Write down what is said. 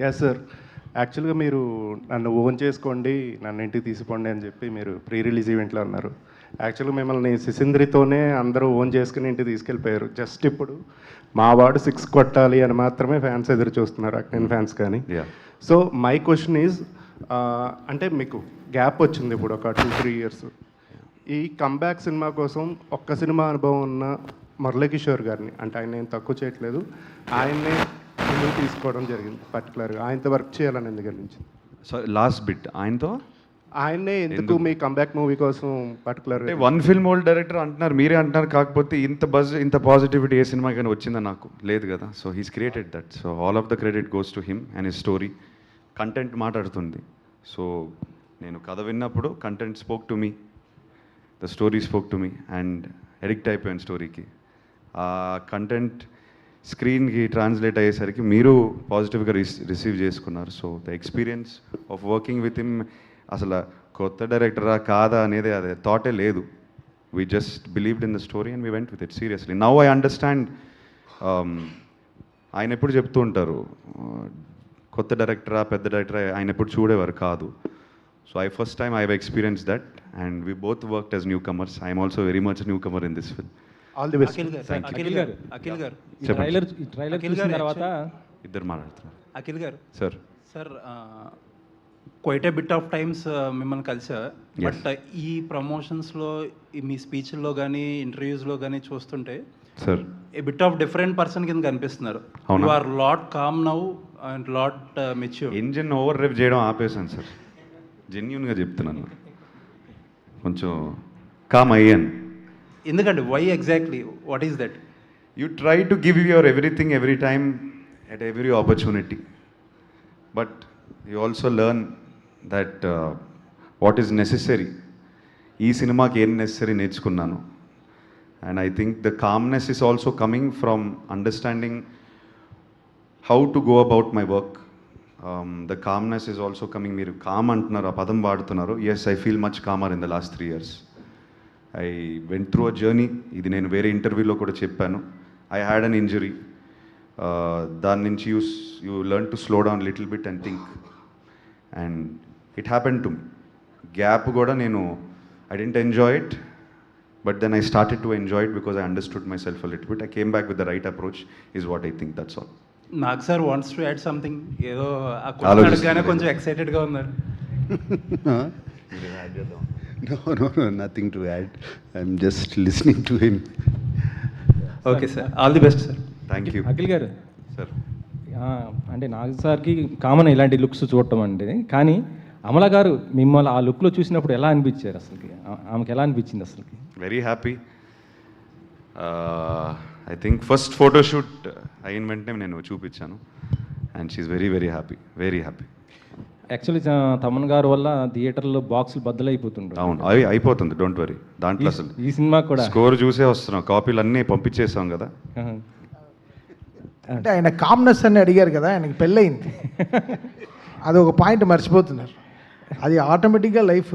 Yes sir. యాక్చువల్గా మీరు నన్ను ఓన్ చేసుకోండి, నన్ను ఇంటికి తీసుకోండి అని చెప్పి మీరు ప్రీ రిలీజ్ ఈవెంట్లో అన్నారు. యాక్చువల్గా మిమ్మల్ని సిసింద్రితోనే అందరూ ఓన్ చేసుకుని ఇంటికి తీసుకెళ్ళిపోయారు. జస్ట్ ఇప్పుడు మా వాడు 6 కొట్టాలి అని మాత్రమే ఫ్యాన్స్ ఎదురు చూస్తున్నారు, అక్కినేని ఫ్యాన్స్ కానీ. సో మై క్వశ్చన్ ఈజ్, అంటే మీకు గ్యాప్ వచ్చింది ఇప్పుడు ఒక 2-3 ఇయర్స్. ఈ కంబ్యాక్ సినిమా కోసం ఒక్క సినిమా అనుభవం ఉన్న మురళీకిషోర్ గారిని, అంటే ఆయన నేను తక్కువ చేయట్లేదు, ఆయన్నే ముందుకు తీసుకోవడం జరిగింది. పర్టికులర్గా ఆయనతో వర్క్ చేయాలని ఎందుకు అనిపించింది? సో లాస్ట్ బిట్ ఆయన్నే ఎందుకు మీ కంబ్యాక్ మూవీ కోసం particular? One film old director అంటున్నారు, మీరే అంటున్నారు. కాకపోతే ఇంత బజ్, ఇంత పాజిటివిటీ ఏ సినిమా కానీ వచ్చిందా? నాకు లేదు కదా. So he's created that. So all of the credit goes to him and his story. Content మాట్లాడుతుంది. సో నేను కథ విన్నప్పుడు content spoke to me, the story spoke to me, and addict అయిపోయాను స్టోరీకి. ఆ కంటెంట్ స్క్రీన్కి ట్రాన్స్లేట్ అయ్యేసరికి మీరు పాజిటివ్గా రిసీవ్ చేసుకున్నారు. So the experience of working with him, అసలు కొత్త డైరెక్టరా కాదా అనేది అదే థాటే లేదు. We just believed in the story and we went with it seriously. Now I understand. ఆయన ఎప్పుడు చెప్తూ ఉంటారు, కొత్త డైరెక్టరా పెద్ద డైరెక్టరా ఆయన ఎప్పుడు చూడేవారు కాదు. So first time I have experience that and we both worked as newcomers. I'm also very much newcomer in this film. All the best. Akhil గారు ట్రైలర్ చూసిన తర్వాత ఇద్దరు మాట్లాడుతున్నారు. అఖిల్ గారు sir quite a bit of times మిమ్మల్ని కలిసా. But ఈ ప్రమోషన్స్లో మీ స్పీచ్ల్లో కానీ ఇంటర్వ్యూస్లో కానీ చూస్తుంటే sir a bit of different person కింద కనిపిస్తున్నారు. You are lot calm now and lot mature. Engine overdrive చేయడం ఆపేసాను సార్, జెన్యూన్గా చెప్తున్నాను. కొంచెం కామ్ అయ్యాను. ఎందుకంటే why exactly, what is that? You try to give your everything every time at every opportunity, but you also learn that what is necessary. ఈ సినిమాకి ఏం నెసరీ నేర్చుకున్నాను. And I think the calmness is also coming from understanding how to go about my work. The calmness is also coming. మీరు com అంటున్నారు, ఆ పదం వాడుతున్నారు. Yes, I feel much calmer in the last 3 years. I went through a journey. ఇది నేను వేరే ఇంటర్వ్యూలో కూడా చెప్పాను. I had an injury. దాని నుంచి you learn to slow down a little bit and think. And it happened to me. Gap కూడా నేను I didn't enjoy it, but then I started to enjoy it because I understood myself a little bit. I came back with the right approach is what I think. That's all. Nag sir wants to add something. ఏదో అడగగానే కొంచెం ఎక్సైటెడ్గా ఉన్నారు. No, nothing to add. I'm just listening to him. Okay sir, all the best sir. Thank you. Akhil గారు sir, అంటే నాగ్ సార్కి common ఇలాంటి looks చూడటం అంటే, కానీ అమల గారు మిమ్మల్ని ఆ లుక్లో చూసినప్పుడు ఎలా అనిపించారు? అసలుకి ఆమెకి ఎలా అనిపించింది అసలుకి? Very happy. I think first photoshoot అయిన వెంటనే నేను చూపించాను and she very very happy, very happy. Actually Thaman గారు వల్ల థియేటర్లో బాక్సులు బద్దలైపోతుండ్రు. అవును, అయిపోతుంది, డోంట్ వరీ. దాంట్లో అసలు ఈ సినిమా కూడా స్కోర్ చూసే వస్తున్నాం, కాపీలు అన్నీ పంపించేసాం కదా. అంటే ఆయన కామ్నెస్ అని అడిగారు కదా, ఆయనకి పెళ్ళయింది. అది ఒక పాయింట్ మర్చిపోతున్నారు. అది ఆటోమేటిక్గా లైఫ్